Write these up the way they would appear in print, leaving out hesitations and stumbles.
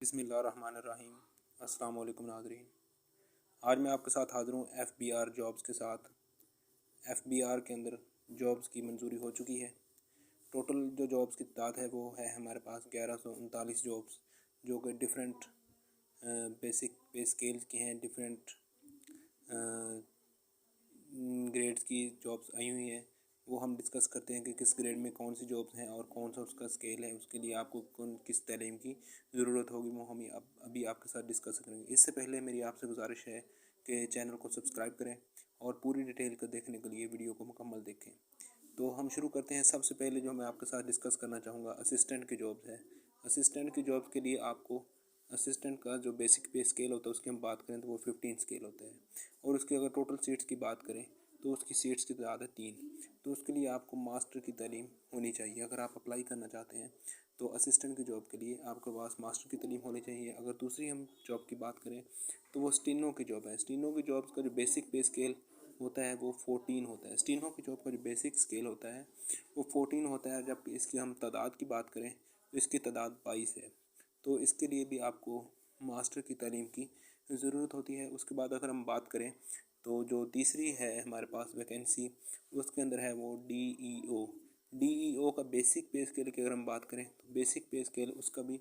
बिस्मिल्लाहिर्रहमानिर्रहीम। अस्सलाम वालेकुम नाज़रीन। आज मैं आपके साथ हाज़िर हूँ FBR जॉब्स के साथ। FBR के अंदर जॉब्स की मंजूरी हो चुकी है। टोटल जो जॉब्स की तादाद है वो है हमारे पास 1139 जॉब्स, जो कि डिफरेंट बेसिक पे स्केल की हैं, डिफरेंट ग्रेड्स की जॉब्स आई हुई हैं। वो हम डिस्कस करते हैं कि किस ग्रेड में कौन सी जॉब्स हैं और कौन सा उसका स्केल है, उसके लिए आपको किस तालीम की ज़रूरत होगी, वो हम अभी आपके साथ डिस्कस करेंगे। इससे पहले मेरी आपसे गुजारिश है कि चैनल को सब्सक्राइब करें और पूरी डिटेल को देखने के लिए वीडियो को मुकम्मल देखें। तो हम शुरू करते हैं। सबसे पहले जो मैं आपके साथ डिस्कस करना चाहूँगा असिस्टेंट की जॉब्स है। असिस्टेंट की जॉब्स के लिए आपको असिस्टेंट का जो बेसिक पे स्केल होता है उसकी हम बात करें तो वो 15 स्केल होता है, और उसकी अगर टोटल सीट्स की बात करें तो उसकी सीट्स की तादाद है 3। तो उसके लिए आपको मास्टर की तालीम होनी चाहिए। अगर आप अप्लाई करना चाहते हैं तो असिस्टेंट की जॉब के लिए आपके पास मास्टर की तालीम होनी चाहिए। अगर दूसरी हम जॉब की बात करें तो वो स्टीनो की जॉब है। स्टीनो की जॉब का जो बेसिक पे स्केल होता है वो 14 होता है। स्टीनो की जॉब का जो बेसिक स्केल होता है वो 14 होता है। जब इसकी हम तादाद की बात करें तो इसकी तादाद 22 है। तो इसके लिए भी आपको मास्टर की तालीम की ज़रूरत होती है। उसके बाद अगर हम बात करें तो जो तीसरी है हमारे पास वैकेंसी, उसके अंदर है वो DEO का बेसिक पे स्केल की अगर हम बात करें तो बेसिक पे स्केल उसका भी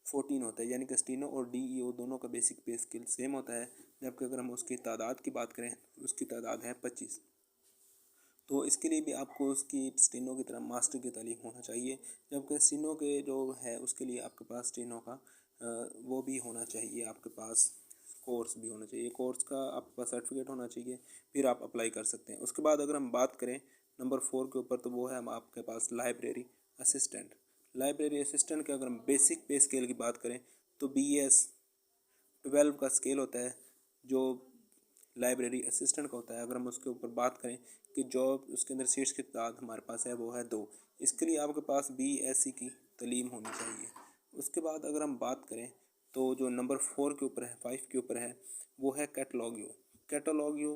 14 होता है। यानी कि स्टीनो और DEO दोनों का बेसिक पे स्केल सेम होता है। जबकि अगर हम उसकी तादाद की बात करें उसकी तादाद है 25। तो इसके लिए भी आपको उसकी स्टीनो की तरह मास्टर की तालीम होना चाहिए। जबकि स्टीनो के जो है उसके लिए आपके पास स्टीनो का वो भी होना चाहिए, आपके पास कोर्स भी होना चाहिए। कोर्स का आपके पास सर्टिफिकेट होना चाहिए, फिर आप अप्लाई कर सकते हैं। उसके बाद अगर हम बात करें नंबर 4 के ऊपर तो वो है हम आपके पास लाइब्रेरी असिस्टेंट। लाइब्रेरी असिस्टेंट के अगर हम बेसिक पे स्केल की बात करें तो BS 12 का स्केल होता है जो लाइब्रेरी असिस्टेंट का होता है। अगर हम उसके ऊपर बात करें कि जॉब उसके अंदर सीट्स की तादाद हमारे पास है वो है 2। इसके लिए आपके पास BSc की तालीम होनी चाहिए। उसके बाद अगर हम बात करें तो जो नंबर 4 के ऊपर है, 5 के ऊपर है, वो है कैटलॉगियो। कैटलॉगियो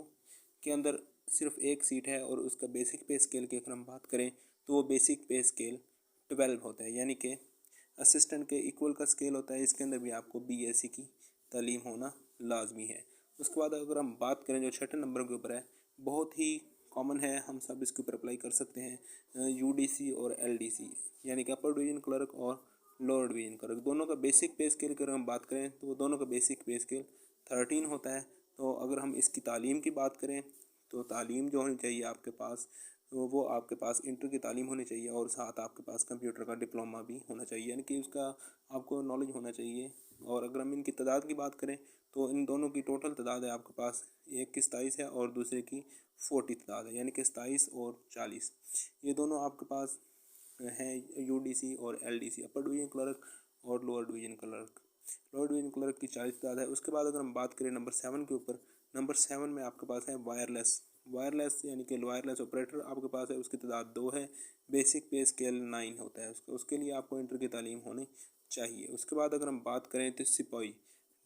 के अंदर सिर्फ एक सीट है और उसका बेसिक पे स्केल की अगर हम बात करें तो वो बेसिक पे स्केल 12 होता है। यानी कि असिस्टेंट के इक्वल का स्केल होता है। इसके अंदर भी आपको BSc की तालीम होना लाजमी है। उसके बाद अगर हम बात करें जो छठे नंबर के ऊपर है, बहुत ही कॉमन है, हम सब इसके ऊपर अप्लाई कर सकते हैं, UDC और LDC यानी कि अपर डिवीज़न क्लर्क और लोअर डिवीज़न क्लर्क। दोनों का बेसिक पे स्केल की अगर हम बात करें तो वो दोनों का बेसिक पे स्केल 13 होता है। तो अगर हम इसकी तालीम की बात करें तो तालीम जो होनी चाहिए आपके पास तो वो आपके पास इंटर की तालीम होनी चाहिए और साथ आपके पास कंप्यूटर का डिप्लोमा भी होना चाहिए, यानी कि उसका आपको नॉलेज होना चाहिए। और अगर हम इनकी तादाद की बात करें तो इन दोनों की टोटल तादाद है आपके पास, एक की 27 है और दूसरे की 40 तादाद है, यानी कि 27 और 40। ये दोनों आपके पास हैं UDC और LDC, अपर डिवीज़न क्लर्क और lower division clerk. Lower division clerk की 40 तादाद है। उसके बाद अगर हम बात करें नंबर 7 के ऊपर, नंबर 7 में आपके पास है वायरलेस यानी कि वायरलेस ऑपरेटर आपके पास है, उसकी तादाद 2 है। बेसिक पे स्केल 9 होता है उसके लिए आपको इंटर की तालीम होनी चाहिए। उसके बाद अगर हम बात करें तो सिपाही,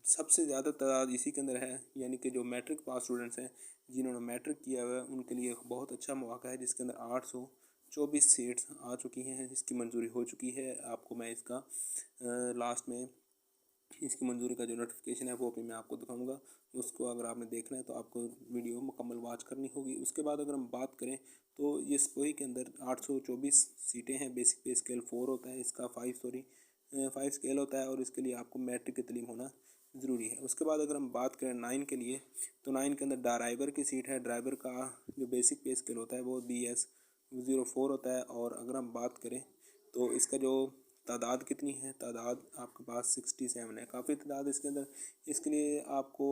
सबसे ज़्यादा तादाद इसी के अंदर है, यानी कि जो मैट्रिक पास स्टूडेंट्स हैं जिन्होंने मैट्रिक किया हुआ है उनके लिए एक बहुत अच्छा मौका है, जिसके अंदर 824 सीट्स आ चुकी हैं, जिसकी मंजूरी हो चुकी है। आपको मैं इसका लास्ट में इसकी मंजूरी का जो नोटिफिकेशन है वो भी मैं आपको दिखाऊंगा। उसको अगर आपने देखना है तो आपको वीडियो मुकम्मल वॉच करनी होगी। उसके बाद अगर हम बात करें तो ये सिपाही के अंदर 824 सीटें हैं। बेसिक पे स्केल 4 होता है, इसका 5 स्केल होता है और इसके लिए आपको मैट्रिक की तालीम होना ज़रूरी है। उसके बाद अगर हम बात करें 9 के लिए तो 9 के अंदर ड्राइवर की सीट है। ड्राइवर का जो बेसिक पे स्केल होता है वो BS 04 होता है। और अगर हम बात करें तो इसका जो तादाद कितनी है, तादाद आपके पास 67 है, काफ़ी तादाद इसके अंदर। इसके लिए आपको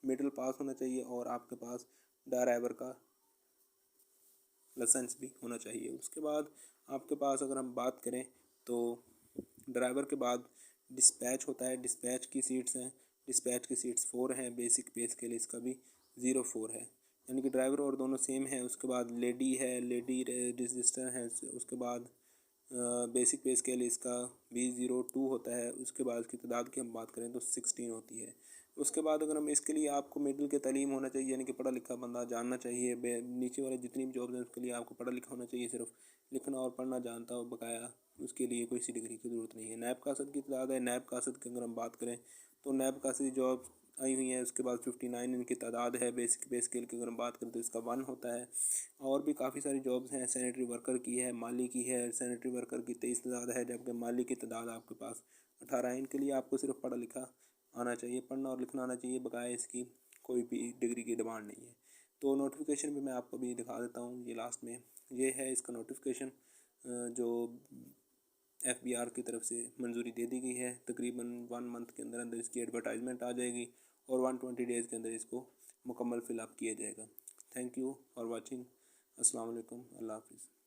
मिडिल पास होना चाहिए और आपके पास ड्राइवर का लाइसेंस भी होना चाहिए। उसके बाद आपके पास अगर हम बात करें तो ड्राइवर के बाद डिस्पैच होता है। डिस्पैच की सीट्स हैं, डिस्पैच की सीट्स 4 हैं। बेसिक पे स्केल इसका भी 04 है, यानी कि ड्राइवर और दोनों सेम है। उसके बाद लेडी है, लेडी रजिस्टर है। उसके बाद बेसिक पे स्केल इसका B02 होता है। उसके बाद इसकी तादाद की हम बात करें तो 16 होती है। उसके बाद अगर हम इसके लिए आपको मिडिल के तालीम होना चाहिए, यानी कि पढ़ा लिखा बंदा जानना चाहिए। नीचे वाले जितनी भी जॉब्स हैं उसके लिए आपको पढ़ा लिखा होना चाहिए, सिर्फ लिखना और पढ़ना जानता हो बकाया उसके लिए कोई सी डिग्री की ज़रूरत नहीं है। नैब कासद की तादाद है, नैब कासद की अगर हम बात करें तो नैब कासद जॉब आई हुई है, उसके बाद 59 इनकी तादाद है। बेसिक पे स्केल की अगर हम बात करें तो इसका 1 होता है। और भी काफ़ी सारी जॉब्स हैं, सैनिटरी वर्कर की है, माली की है। सैनिटरी वर्कर की 23 तादाद है, जबकि माली की तादाद आपके पास 18 है। इनके लिए आपको सिर्फ पढ़ा लिखा आना चाहिए, पढ़ना और लिखना आना चाहिए, बकाया इसकी कोई भी डिग्री की डिमांड नहीं है। तो नोटिफिकेशन भी मैं आपको भी दिखा देता हूँ, ये लास्ट में ये है इसका नोटिफिकेशन जो FBR की तरफ से मंजूरी दे दी गई है। तकरीबन 1 मंथ के अंदर अंदर इसकी एडवर्टाइजमेंट आ जाएगी और 120 डेज़ के अंदर इसको मुकम्मल फिलअप किया जाएगा। Thank you for watching. अस्सलाम वालेकुम, अल्लाह हाफिज़।